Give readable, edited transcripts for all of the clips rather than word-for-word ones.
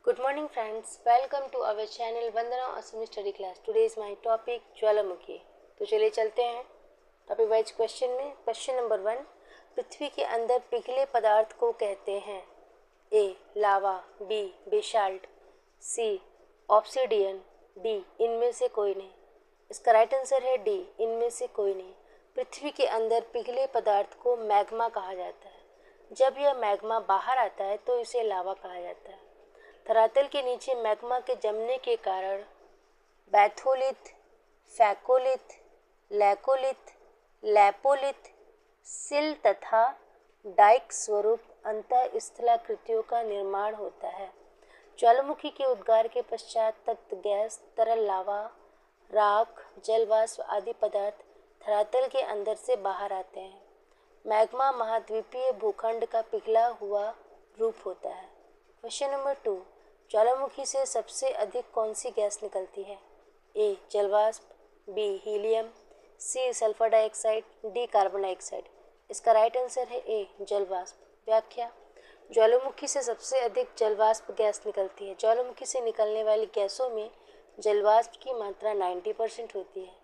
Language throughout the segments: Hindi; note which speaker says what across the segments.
Speaker 1: Good morning friends, welcome to our channel Vandana Asmi Study Class. Today is my topic ज्वालामुखी। तो चलिए चलते हैं टॉपिक वाइज क्वेश्चन में। क्वेश्चन नंबर 1, पृथ्वी के अंदर पिघले पदार्थ को कहते हैं? ए लावा, बी बेसाल्ट, सी ऑब्सिडियन, डी इनमें से कोई नहीं। इसका राइट आंसर है डी, इनमें से कोई नहीं। पृथ्वी के अंदर पिघले पदार्थ को मैग्मा कहा जाता है। जब यह मैग्मा बाहर आता है तो इसे लावा कहा जाता है। धरातल के नीचे मैग्मा के जमने के कारण बैथोलिथ, फैकोलिथ, लैकोलिथ, लैपोलिथ, सिल तथा डाइक स्वरूप अंतःस्थलाकृतियों का निर्माण होता है। ज्वालामुखी के उद्गार के पश्चात तप्त गैस, तरल लावा, राख, जलवाष्प आदि पदार्थ धरातल के अंदर से बाहर आते हैं। मैग्मा महाद्वीपीय भूखंड का पिघला हुआ रूप होता है। क्वेश्चन नंबर 2, ज्वालामुखी से सबसे अधिक कौन सी गैस निकलती है? ए जलवाष्प, B helium, C sulphur dioxide, D carbon dioxide. इसका राइट आंसर है ए जलवाष्प। व्याख्या, ज्वालामुखी से सबसे अधिक जलवाष्प गैस निकलती है। ज्वालामुखी से निकलने वाली गैसों में जलवाष्प की मात्रा 90% होती है।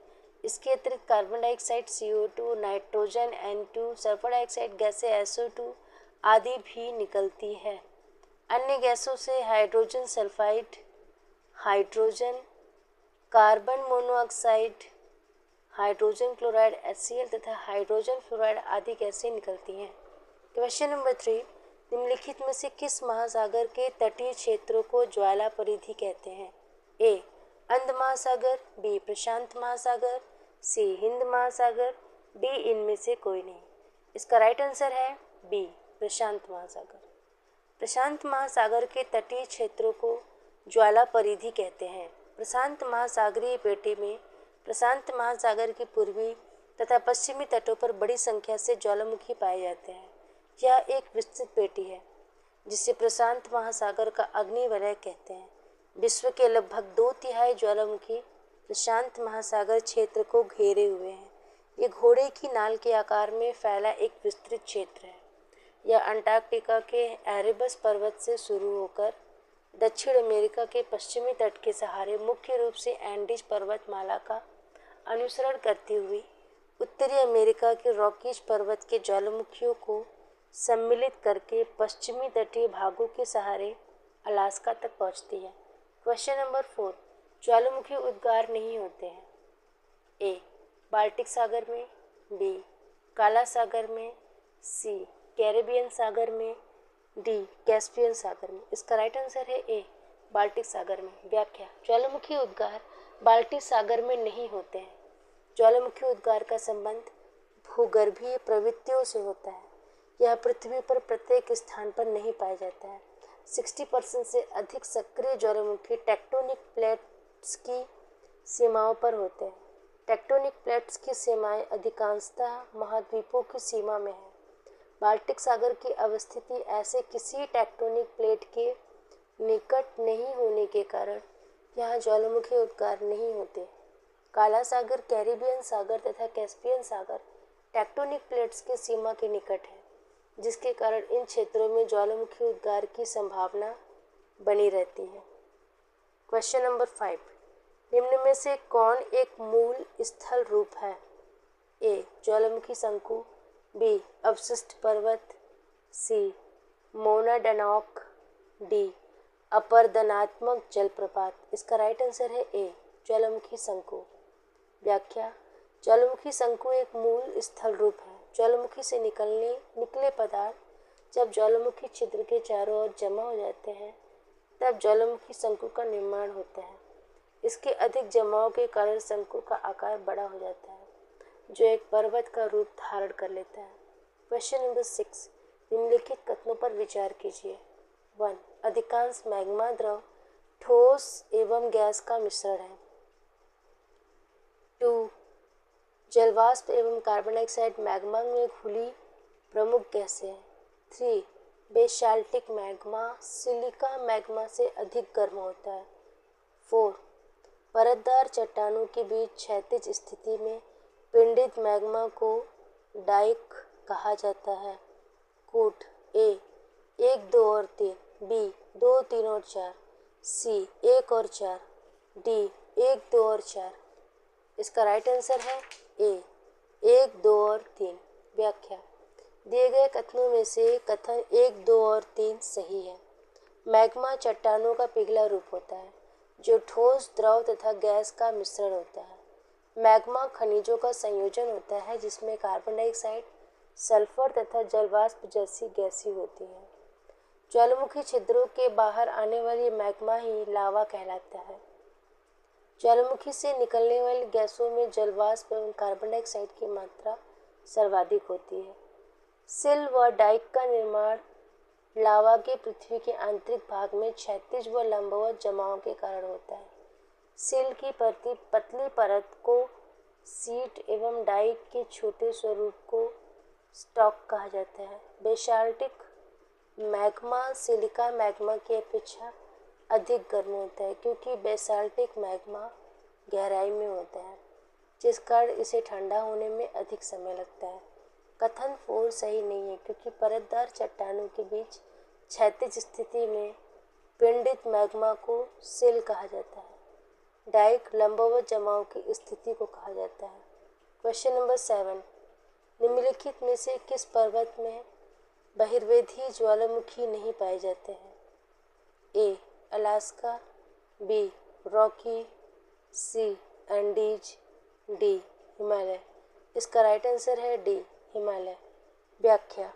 Speaker 1: इसके अतिरिक्त carbon dioxide, CO2, nitrogen N2, sulphur dioxide गैसें SO2 आदि भी निकलती है। अन्य गैसों से hydrogen sulphide, hydrogen carbon monoxide, hydrogen chloride HCl तथा हाइड्रोजन फ्लोराइड आदि गैसें निकलती हैं। क्वेश्चन नंबर 3, निम्नलिखित में से किस महासागर के तटीय क्षेत्रों को ज्वाला परिधि कहते हैं? ए अंध महासागर, बी प्रशांत महासागर, सी हिंद महासागर, डी इनमें से कोई नहीं। इसका राइट आंसर है बी प्रशांत महासागर। प्रशांत महासागर के तटीय क्षेत्रों को ज्वाला परिधि कहते हैं। प्रशांत महासागरीय पेटी में प्रशांत महासागर की पूर्वी तथा पश्चिमी तटों पर बड़ी संख्या से ज्वालामुखी पाए जाते हैं। यह एक विस्तृत पेटी है जिसे प्रशांत महासागर का अग्निवलय कहते हैं। विश्व के लगभग 2/3 ज्वालामुखी प्रशांत महासागर क्षेत्र को घेरे हुए हैं। ये घोड़े की नाल के आकार में फैला एक विस्तृत क्षेत्र है। यह अंटार्कटिका के एरेबस पर्वत से शुरू होकर दक्षिण अमेरिका के पश्चिमी तट के सहारे मुख्य रूप से एंडीज पर्वतमाला का अनुसरण करती हुई उत्तरी अमेरिका के रॉकीज पर्वत के ज्वालामुखियों को सम्मिलित करके पश्चिमी तटीय भागों के सहारे अलास्का तक पहुंचती है। क्वेश्चन नंबर 4, ज्वालामुखी उद्गार नहीं होते हैं? ए बाल्टिक सागर में, बी काला सागर में, सी कैरेबियन सागर में, डी कैस्पियन सागर में। इसका राइट आंसर है ए बाल्टिक सागर में। व्याख्या, ज्वालामुखी उद्गार बाल्टिक सागर में नहीं होते हैं। ज्वालामुखी उद्गार का संबंध भूगर्भीय प्रवृत्तियों से होता है। यह पृथ्वी पर प्रत्येक स्थान पर नहीं पाया जाता है। 60% से अधिक सक्रिय ज्वालामुखी टेक्टोनिक प्लेट्स की सीमाओं पर होते हैं। टेक्टोनिक प्लेट्स की सीमाएं अधिकांशतः महाद्वीपों की सीमा में है। बाल्टिक सागर की अवस्थिति ऐसे किसी टेक्टोनिक प्लेट के निकट नहीं होने के कारण यहाँ ज्वालामुखी उद्गार नहीं होते। काला सागर, कैरिबियन सागर तथा कैस्पियन सागर टेक्टोनिक प्लेट्स के सीमा के निकट है, जिसके कारण इन क्षेत्रों में ज्वालामुखी उद्गार की संभावना बनी रहती है। क्वेश्चन नंबर 5, निम्न में से कौन एक मूल स्थल रूप है? ए ज्वालामुखी शंकु, बी अवशिष्ट पर्वत, सी मोनाडनॉक, डी अपरदनात्मक जलप्रपात। इसका राइट आंसर है ए ज्वालामुखी शंकु। व्याख्या, ज्वालामुखी शंकु एक मूल स्थल रूप है। ज्वालामुखी से निकले पदार्थ जब ज्वालामुखी छिद्र के चारों ओर जमा हो जाते हैं तब ज्वालामुखी शंकु का निर्माण होता है। इसके अधिक जमाव के कारण शंकु का आकार बड़ा हो जाता है, जो एक पर्वत का रूप धारण कर लेता है। क्वेश्चन नंबर 6, निम्नलिखित कथनों पर विचार कीजिए। 1, अधिकांश मैग्मा द्रव ठोस एवं गैस का मिश्रण है। 2, जलवाष्प एवं कार्बन डाइऑक्साइड मैग्मा में घुली प्रमुख गैसें हैं। 3, बेसाल्टिक मैग्मा सिलिका मैग्मा से अधिक गर्म होता है। 4, परतदार चट्टानों के बीच क्षैतिज स्थिति में पिंडित मैग्मा को डाइक कहा जाता है। कूट, ए 1, 2 और 3, बी 2, 3 और 4, सी 1 और 4, डी 1, 2 और 4। इसका राइट आंसर है ए 1, 2 और 3। व्याख्या, दिए गए कथनों में से कथन 1, 2 और 3 सही है। मैग्मा चट्टानों का पिघला रूप होता है जो ठोस, द्रव तथा गैस का मिश्रण होता है। मैग्मा खनिजों का संयोजन होता है जिसमें कार्बन डाइऑक्साइड, सल्फर तथा जलवाष्प जैसी गैसें होती हैं। ज्वालामुखी छिद्रों के बाहर आने वाली मैग्मा ही लावा कहलाता है। ज्वालामुखी से निकलने वाली गैसों में जलवाष्प एवं कार्बन डाइऑक्साइड की मात्रा सर्वाधिक होती है। सिल व डाइक का निर्माण लावा के पृथ्वी के आंतरिक भाग में क्षैतिज व लंबवत जमाव के कारण होता है। सिल की पतली परत को सीट एवं डाइक के छोटे स्वरूप को स्टॉक कहा जाता है। बेसाल्टिक मैग्मा सिलिका मैग्मा की अपेक्षा अधिक गर्म होता है क्योंकि बेसाल्टिक मैग्मा गहराई में होता है, जिस कारण इसे ठंडा होने में अधिक समय लगता है। कथन 4 सही नहीं है क्योंकि परतदार चट्टानों के बीच क्षैतिज स्थिति में पिंडित मैग्मा को सिल कहा जाता है। डाइक लंबवत जमाव की स्थिति को कहा जाता है। क्वेश्चन नंबर 7, निम्नलिखित में से किस पर्वत में बहिर्वेधी ज्वालामुखी नहीं पाए जाते हैं? ए अलास्का, बी रॉकी, सी एंडीज, डी हिमालय। इसका राइट आंसर है डी हिमालय। व्याख्या,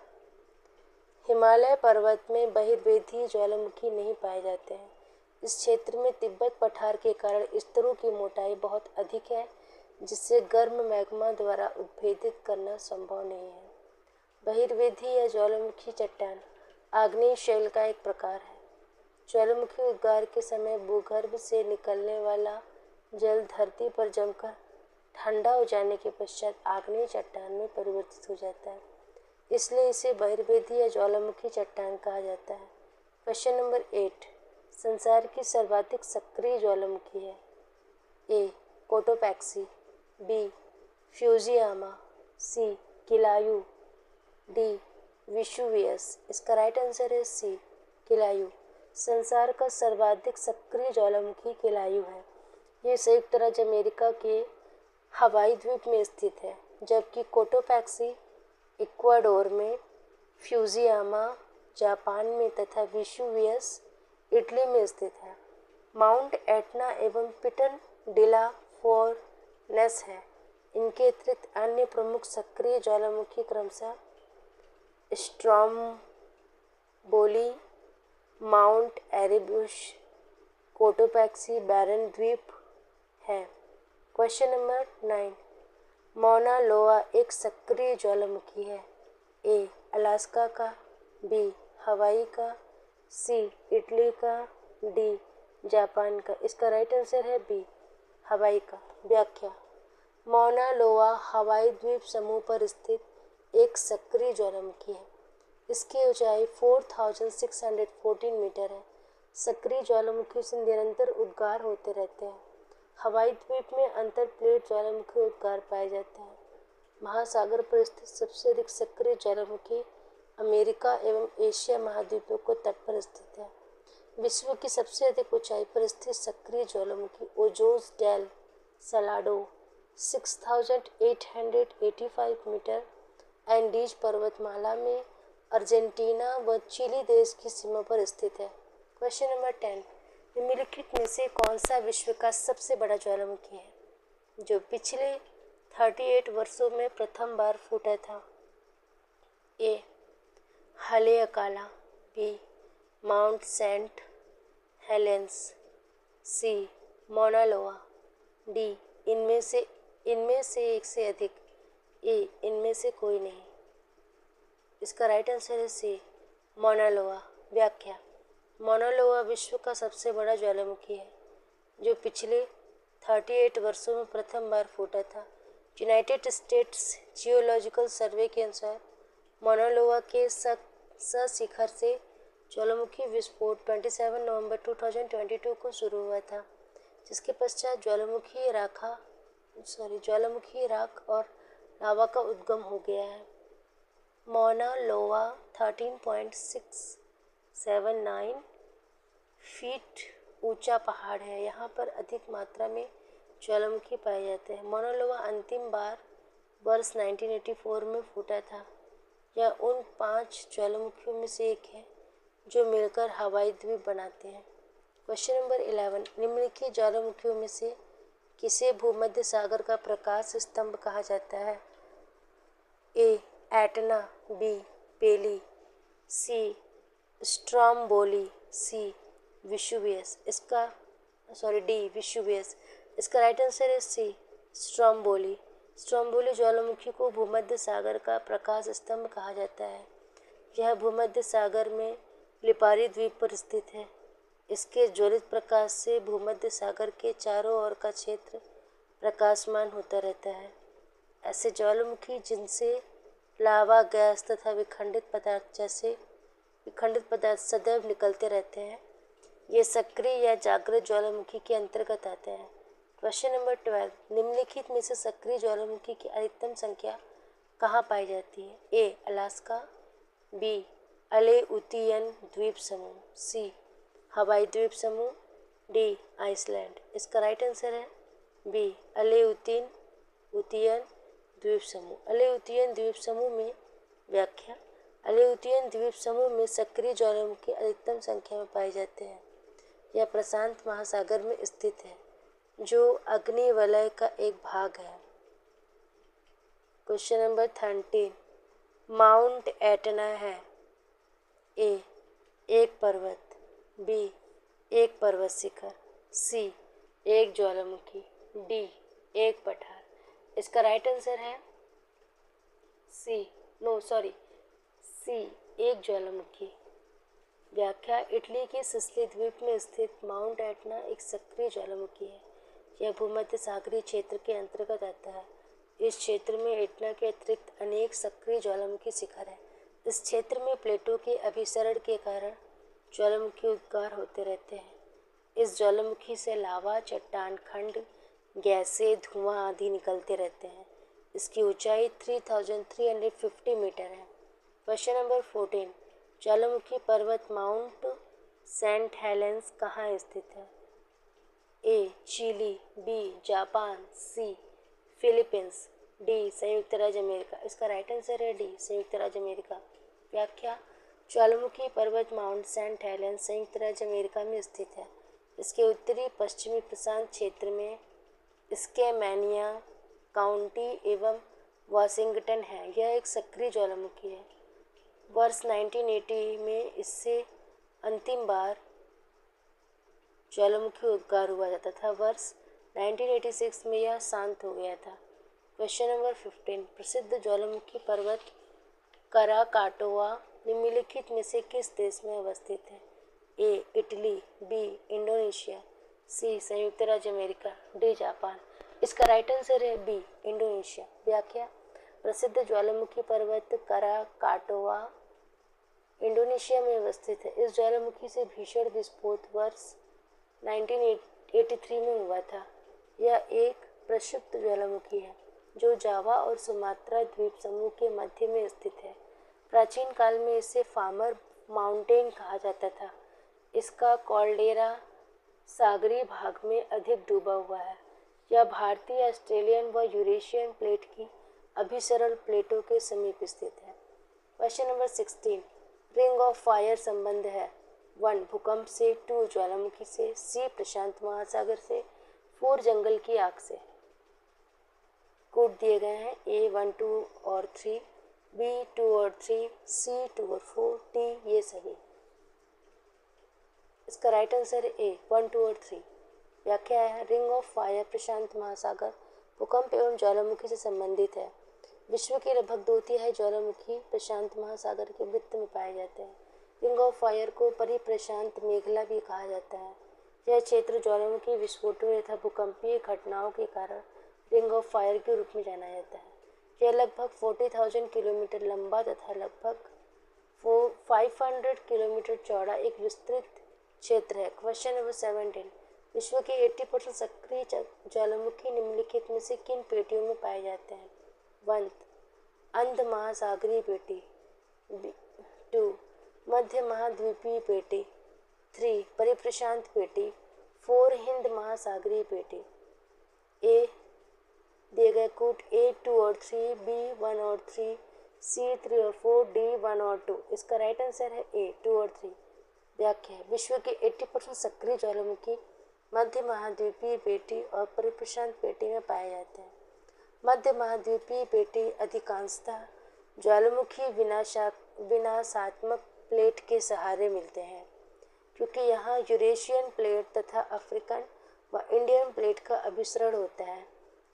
Speaker 1: हिमालय पर्वत में बहिर्वेधी ज्वालामुखी नहीं पाए जाते हैं। इस क्षेत्र में तिब्बत पठार के कारण स्तरों की मोटाई बहुत अधिक है जिससे गर्म मैग्मा द्वारा उद्भेदित करना संभव नहीं है। बहिर्वेधी या ज्वालामुखी चट्टान आग्नेय शैल का एक प्रकार है। ज्वालामुखी उद्गार के समय भूगर्भ से निकलने वाला जल धरती पर जमकर ठंडा हो जाने के पश्चात आग्नेय चट्टान में परिवर्तित हो जाता है, इसलिए इसे बहिर्वेधी या ज्वालामुखी चट्टान कहा जाता है। क्वेश्चन नंबर 8, संसार की सर्वाधिक सक्रिय ज्वालामुखी है? ए कोटोपैक्सी, बी फ्यूजियामा, सी किलायू, डी विशुवियस। इसका राइट आंसर है सी किलायू। संसार का सर्वाधिक सक्रिय ज्वालामुखी किलायू है। ये संयुक्त राज्य अमेरिका के हवाई द्वीप में स्थित है, जबकि कोटोपैक्सी इक्वाडोर में, फ्यूजियामा जापान में तथा विशुवियस इटली में स्थित है। माउंट एटना एवं पिटन डिला फोरनेस है। इनके अतिरिक्त अन्य प्रमुख सक्रिय ज्वालामुखी क्रमशः स्ट्रोम्बोली, माउंट एरेबस, कोटोपैक्सी, बैरन द्वीप है। क्वेश्चन नंबर 9, मौना लोआ एक सक्रिय ज्वालामुखी है? ए अलास्का का, बी हवाई का, सी इटली का, डी जापान का। इसका राइट आंसर है बी हवाई का। व्याख्या, मौना लोआ हवाई द्वीप समूह पर स्थित एक सक्रिय ज्वालामुखी है। इसकी ऊंचाई 4614 मीटर है। सक्रिय ज्वालामुखी से निरंतर उद्गार होते रहते हैं। हवाई द्वीप में अंतर प्लेट ज्वालामुखी उद्गार पाए जाते हैं। महासागर पर स्थित सबसे अधिक सक्रिय ज्वालामुखी अमेरिका एवं एशिया महाद्वीपों को तट पर स्थित है। विश्व की सबसे अधिक ऊंचाई पर स्थित सक्रिय ज्वालामुखी Ojos del Salado 6885 metre Andes पर्वतमाला में अर्जेंटीना व चिली देश की सीमा पर स्थित है। क्वेश्चन नंबर 10, निम्नलिखित में से कौन सा विश्व का सबसे बड़ा ज्वालामुखी है जो पिछले 38 वर्षों में प्रथम बार फूटा था? ए हलेअकाला, बी माउंट सेंट हेलेंस, सी मौना लोआ, डी इनमें से एक से अधिक, ए इनमें से कोई नहीं। इसका राइट आंसर है सी मौना लोआ। व्याख्या, मौना लोआ विश्व का सबसे बड़ा ज्वालामुखी है जो पिछले 38 वर्षों में प्रथम बार फूटा था। यूनाइटेड स्टेट्स जियोलॉजिकल सर्वे के अनुसार मौना लोआ के शिखर से ज्वालामुखी विस्फोट 27 नवंबर 2022 को शुरू हुआ था, जिसके पश्चात ज्वालामुखी राख और लावा का उद्गम हो गया है। मौना लोआ 13.679 फीट ऊंचा पहाड़ है, यहाँ पर अधिक मात्रा में ज्वालामुखी पाए जाते हैं। माउना लोआ अंतिम बार वर्ष 1984 में फूटा था। यह उन 5 ज्वालामुखियों में से एक है जो मिलकर हवाई द्वीप बनाते हैं। क्वेश्चन नंबर 11, निम्नलिखित ज्वालामुखियों में से किसे भूमध्य सागर का प्रकाश स्तंभ कहा जाता है? ए एटना, बी पेली, सी स्ट्रोम्बोली, सी विशुवियस। डी विशुवियस। इसका राइट आंसर है सी स्ट्रोम्बोली। स्ट्रोम्बोली ज्वालामुखी को भूमध्य सागर का प्रकाश स्तंभ कहा जाता है। यह भूमध्य सागर में लिपारी द्वीप पर स्थित है। इसके ज्वलित प्रकाश से भूमध्य सागर के चारों ओर का क्षेत्र प्रकाशमान होता रहता है। ऐसे ज्वालामुखी जिनसे लावा, गैस तथा विखंडित पदार्थ सदैव निकलते रहते हैं, ये सक्रिय या जागृत ज्वालामुखी के अंतर्गत आते हैं। क्वेश्चन नंबर 12, निम्नलिखित में से सक्रिय ज्वालामुखी की अधिकतम संख्या कहाँ पाई जाती है? ए अलास्का, बी अलेउतियन द्वीप समूह, सी हवाई द्वीप समूह, डी आइसलैंड। इसका राइट आंसर है बी अलेउतियन द्वीप समूह। अलेउतियन द्वीप समूह में व्याख्या। अलेउतियन द्वीप समूह में सक्रिय ज्वालामुखी अधिकतम संख्या में पाए जाते हैं। यह प्रशांत महासागर में स्थित है, जो अग्नि वलय का एक भाग है। क्वेश्चन नंबर 13, माउंट एटना है? ए एक पर्वत, बी एक पर्वत शिखर, सी एक ज्वालामुखी, डी एक पठार। इसका राइट आंसर है सी एक ज्वालामुखी। व्याख्या। इटली के सिसिली द्वीप में स्थित माउंट एटना एक सक्रिय ज्वालामुखी है। यह भूमध्य सागरीय क्षेत्र के अंतर्गत आता है। इस क्षेत्र में एटना के अतिरिक्त अनेक सक्रिय ज्वालामुखी शिखर हैं। इस क्षेत्र में प्लेटों के अभिसरण के कारण ज्वालामुखी उद्गार होते रहते हैं। इस ज्वालामुखी से लावा, चट्टान खंड, गैसें, धुआं आदि निकलते रहते हैं। इसकी ऊंचाई 3350 मीटर है। क्वेश्चन नंबर 14, ज्वालामुखी पर्वत माउंट सेंट हेलेंस कहाँ स्थित है? ए चिली, बी जापान, सी फिलीपींस, डी संयुक्त राज्य अमेरिका। इसका राइट आंसर है डी संयुक्त राज्य अमेरिका। व्याख्या। ज्वालामुखी पर्वत माउंट सेंट हेलेंस संयुक्त राज्य अमेरिका में स्थित है। इसके उत्तरी पश्चिमी प्रशांत क्षेत्र में स्केमेनिया काउंटी एवं वाशिंगटन है। यह एक सक्रिय ज्वालामुखी है। वर्ष 1980 में इससे अंतिम बार ज्वालामुखी उद्गार हुआ था तथा वर्ष 1986 में यह शांत हो गया था। क्वेश्चन नंबर 15, प्रसिद्ध ज्वालामुखी पर्वत कराकाटोआ निम्नलिखित में से किस देश में अवस्थित है? ए इटली, बी इंडोनेशिया, सी संयुक्त राज्य अमेरिका, डी जापान। इसका राइट आंसर है बी इंडोनेशिया। व्याख्या। प्रसिद्ध ज्वालामुखी पर्वत कराकाटोआ इंडोनेशिया में अवस्थित है। इस ज्वालामुखी से भीषण विस्फोट वर्ष 1983 में हुआ था। यह एक प्रक्षुब्ध ज्वालामुखी है जो जावा और सुमात्रा द्वीप समूह के मध्य में स्थित है। प्राचीन काल में इसे फार्मर माउंटेन कहा जाता था। इसका कॉल्डेरा सागरीय भाग में अधिक डूबा हुआ है। यह भारतीय, ऑस्ट्रेलियन व यूरेशियन प्लेट की अभिसरण प्लेटों के समीप स्थित है। Question number 16, ring of fire संबंध है? 1 भूकंप से, 2 ज्वालामुखी से, सी प्रशांत महासागर से, 4 जंगल की आग से। कोड दिए गए हैं ए 1, 2 और 3, बी 2 और 3, सी 2 और 4, डी ये सभी। इसका राइट आंसर है ए 1, 2 और 3। व्याख्या है। रिंग ऑफ फायर प्रशांत महासागर भूकंप एवं ज्वालामुखी से संबंधित है। विश्व के लगभग 2/3 ज्वालामुखी प्रशांत महासागर के वृत्त में पाए जाते हैं। रिंग ऑफ फायर को परिप्रशांत मेखला भी कहा जाता है। यह क्षेत्र ज्वालामुखी विस्फोटों तथा भूकंपीय घटनाओं के कारण रिंग ऑफ फायर के रूप में जाना जाता है। यह लगभग 40,000 किलोमीटर लंबा तथा लगभग 500 किलोमीटर चौड़ा एक विस्तृत क्षेत्र है। क्वेश्चन नंबर 17, विश्व के 80% सक्रिय ज्वालामुखी निम्नलिखित में से किन पेटियों में पाए जाते हैं? 1 अंध महासागरीय पेटी, 2 मध्य महाद्वीपीय पेटी, 3 परिप्रशांत पेटी, 4 हिंद महासागरीय पेटी। ए दिए गए कूट ए 2 और 3, बी 1 और 3, सी 3 और 4, डी 1 और 2। इसका राइट आंसर है ए 2 और 3। व्याख्या है विश्व के 80% सक्रिय ज्वालामुखी मध्य महाद्वीपीय पेटी और परिप्रशांत पेटी में पाए जाते हैं। मध्य महाद्वीपीय पेटी अधिकांशतः ज्वालामुखी विनाशात्मक प्लेट के सहारे मिलते हैं, क्योंकि यहाँ यूरेशियन प्लेट तथा अफ्रीकन व इंडियन प्लेट का अभिसरण होता है।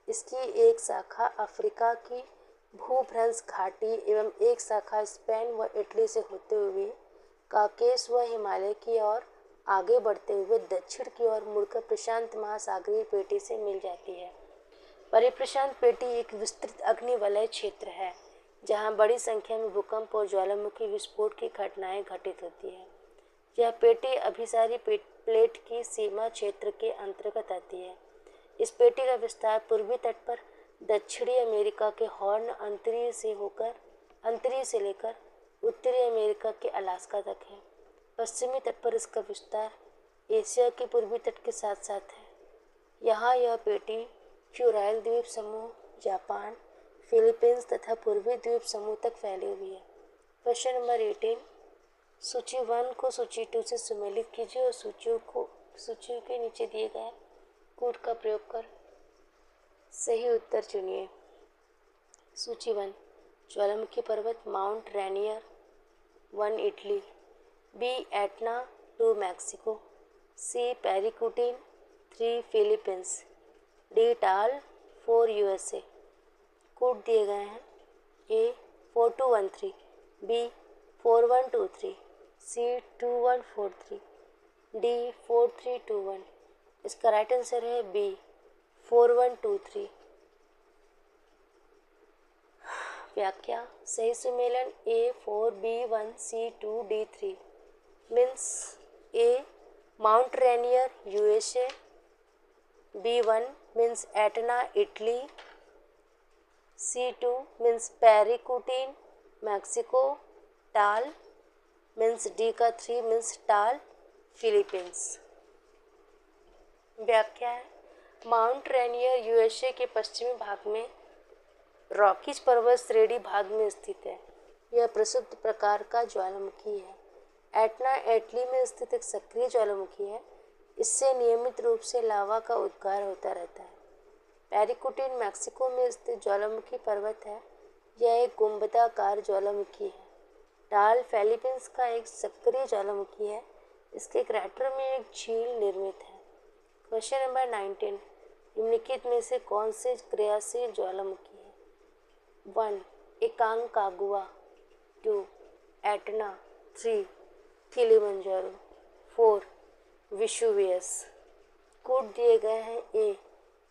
Speaker 1: इसकी एक शाखा अफ्रीका की भूभ्रंश घाटी एवं एक शाखा स्पेन व इटली से होते हुए काकेश व हिमालय की ओर आगे बढ़ते हुए दक्षिण की ओर मुड़कर प्रशांत महासागरीय पेटी से मिल जाती है। परिप्रशांत पेटी एक विस्तृत अग्निवलय क्षेत्र है जहां बड़ी संख्या में भूकंप और ज्वालामुखी विस्फोट की घटनाएं घटित होती है। यह पेटी अभिसारी प्लेट की सीमा क्षेत्र के अंतर्गत आती है। इस पेटी का विस्तार पूर्वी तट पर दक्षिणी अमेरिका के हॉर्न अंतरीय से लेकर उत्तरी अमेरिका के अलास्का तक है। पश्चिमी तट पर इसका विस्तार एशिया के पूर्वी तट के साथ साथ है। यहाँ यह पेटी क्यूराइल द्वीप समूह, जापान, फिलीपींस तथा पूर्वी द्वीप समूह तक फैली हुई है। क्वेश्चन नंबर 18, सूची 1 को सूची 2 से सम्मिलित कीजिए और सूची के नीचे दिए गए कूट का प्रयोग कर सही उत्तर चुनिए। सूची 1, ज्वालामुखी पर्वत mount Rainier 1 Italy, B Etna 2 Mexico, C Paricutin 3 Philippines, D Taal 4 USA. कूट दिए गए हैं ए 4213, बी 4123, सी 2143, डी 4321। इसका राइट आंसर है बी 4123। व्याख्या सही सुमेलन A4B1C2D3 means A mount Rainier USA, B1 means Etna Italy, C2 means Paricutin Mexico, Taal means D का 3 मीन्स टाल फिलीपींस। व्याख्या है माउंट रेनियर यूएसए के पश्चिमी भाग में रॉकीज पर्वत श्रेणी भाग में स्थित है। यह प्रसिद्ध प्रकार का ज्वालामुखी है। एटना इटली में स्थित एक सक्रिय ज्वालामुखी है। इससे नियमित रूप से लावा का उद्गार होता रहता है। पेरिकुटिन मैक्सिको में स्थित ज्वालामुखी पर्वत है। यह एक गुंबदाकार ज्वालामुखी है। टाल फिलीपींस का एक सक्रिय ज्वालामुखी है। इसके क्रैटर में एक झील निर्मित है। क्वेश्चन नंबर 19, निम्नलिखित में से कौन से क्रियाशील ज्वालामुखी है? 1 एकांकागुआ, 2 एटना, 3 किलिमंजारो, 4 विशुवियस। कूट दिए गए हैं ए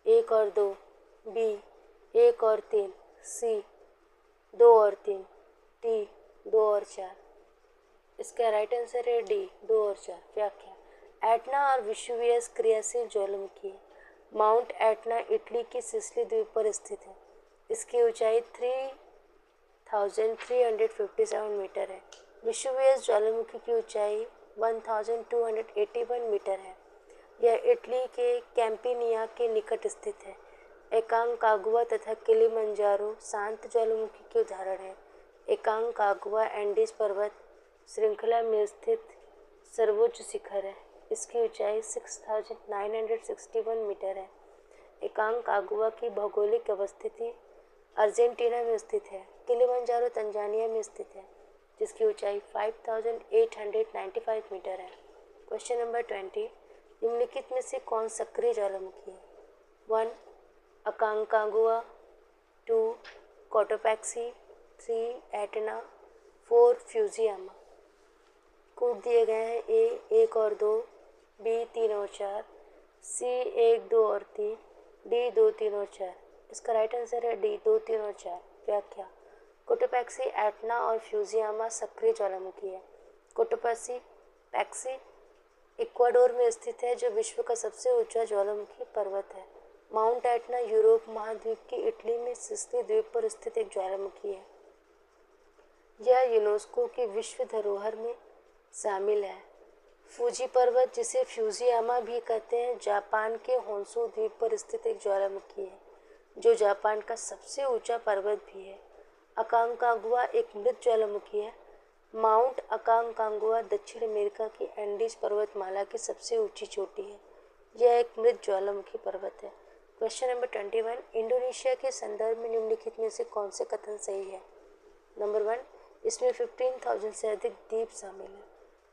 Speaker 1: 1 और 2, बी 1 और 3, सी 2 और 3, डी 2 और 4। इसका राइट आंसर है डी 2 और 4। व्याख्या एटना और विशुवियस क्रियाशील ज्वालामुखी है। माउंट एटना इटली की सिसिली द्वीप पर स्थित है। इसकी ऊंचाई 3357 मीटर है। विशुवियस ज्वालामुखी की ऊंचाई 1281 मीटर है। यह इटली के कैंपिनिया के निकट स्थित है। एकांकागुआ तथा किलिमंजारो शांत ज्वालामुखी के उदाहरण है। एकांकागुआ एंडीज पर्वत श्रृंखला में स्थित सर्वोच्च शिखर है। इसकी ऊंचाई 6961 मीटर है। एकांकागुआ की भौगोलिक अवस्थिति अर्जेंटीना में स्थित है। किलिमंजारो तंजानिया में स्थित है, जिसकी ऊंचाई 5895 मीटर है। क्वेश्चन नंबर 20, निम्नलिखित में से कौन सक्रिय ज्वालामुखी है? 1 अकांकागुआ, 2 कोटोपैक्सी, 3 एटना, 4 फ्यूजियामा। कूट दिए गए हैं ए 1 और 2, बी 3 और 4, सी 1 2 और 3, डी 2 3 और 4। इसका राइट आंसर है डी 2 3 और 4। व्याख्या कोटोपैक्सी, एटना और फ्यूजियामा सक्रिय ज्वालामुखी है। कोटोपैक्सी इक्वाडोर में स्थित है, जो विश्व का सबसे ऊंचा ज्वालामुखी पर्वत है। माउंट एटना यूरोप महाद्वीप की इटली में सिसिली द्वीप पर स्थित एक ज्वालामुखी है। यह यूनेस्को की विश्व धरोहर में शामिल है। फूजी पर्वत, जिसे फ्यूजियामा भी कहते हैं, जापान के होन्शु द्वीप पर स्थित एक ज्वालामुखी है जो जापान का सबसे ऊंचा पर्वत भी है। अकांकागुआ एक मृत ज्वालामुखी है। माउंट अकांकागुआ दक्षिण अमेरिका की एंडीज पर्वतमाला की सबसे ऊंची चोटी है। यह एक मृत ज्वालामुखी पर्वत है। क्वेश्चन नंबर 21, इंडोनेशिया के संदर्भ में निम्नलिखित में से कौन से कथन सही है? नंबर 1, इसमें 15,000 से अधिक द्वीप शामिल है।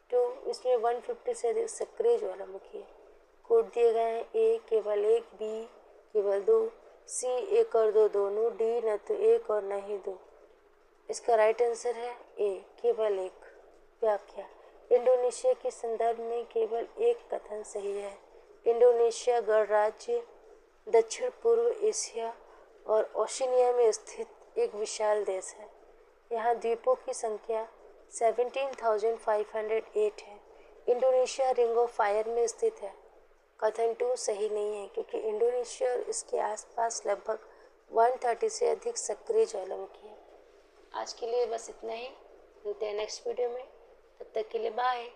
Speaker 1: 2, इसमें 150 से अधिक सक्रिय ज्वालामुखी है। कोड दिए गए हैं: ए केवल एक, बी केवल 2, सी 1 और 2 दोनों, डी न तो 1 और न ही 2। इसका राइट आंसर है ए केवल एक। व्याख्या: इंडोनेशिया के संदर्भ में केवल एक कथन सही है। इंडोनेशिया गणराज्य दक्षिण पूर्व एशिया और ओशिनिया में स्थित एक विशाल देश है। यहाँ द्वीपों की संख्या 17,508 है। इंडोनेशिया रिंग ऑफ फायर में स्थित है। कथन 2 सही नहीं है, क्योंकि इंडोनेशिया और इसके आसपास लगभग 130 से अधिक सक्रिय ज्वालामुखी है। आज के लिए बस इतना ही। मिलते हैं नेक्स्ट वीडियो में, तब तक के लिए बाय।